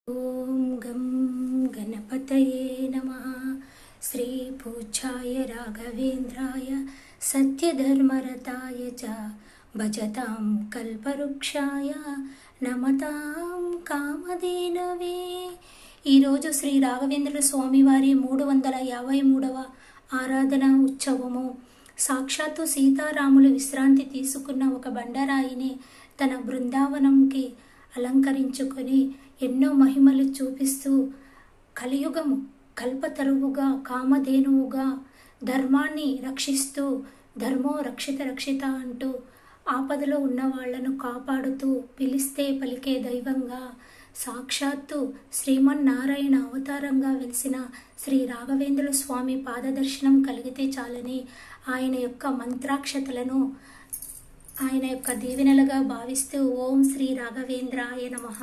ఓం గం గణపతయే నమః. శ్రీ పూజ్యాయ రాఘవేంద్రాయ సత్యధర్మరతాయ చ భజతాం కల్పవృక్షాయ నమతాం కామధేనవే. ఈరోజు శ్రీ రాఘవేంద్ర స్వామివారి 353వ ఆరాధన ఉత్సవము. సాక్షాత్తు సీతారాములు విశ్రాంతి తీసుకున్న ఒక బండరాయిని తన బృందావనంకి అలంకరించుకొని ఎన్నో మహిమలు చూపిస్తూ కలియుగము కల్పతరువుగా కామధేనువుగా ధర్మాన్ని రక్షిస్తూ ధర్మో రక్షిత రక్షిత అంటూ ఆపదలో ఉన్న వాళ్లను కాపాడుతూ పిలిస్తే పలికే దైవంగా సాక్షాత్తు శ్రీమన్నారాయణ అవతారంగా వెలిసిన శ్రీ రాఘవేంద్ర స్వామి పాదదర్శనం కలిగితే చాలని ఆయన యొక్క మంత్రాక్షతలను ఆయన యొక్క దీవెనలుగా భావిస్తూ ఓం శ్రీ రాఘవేంద్రాయ నమః.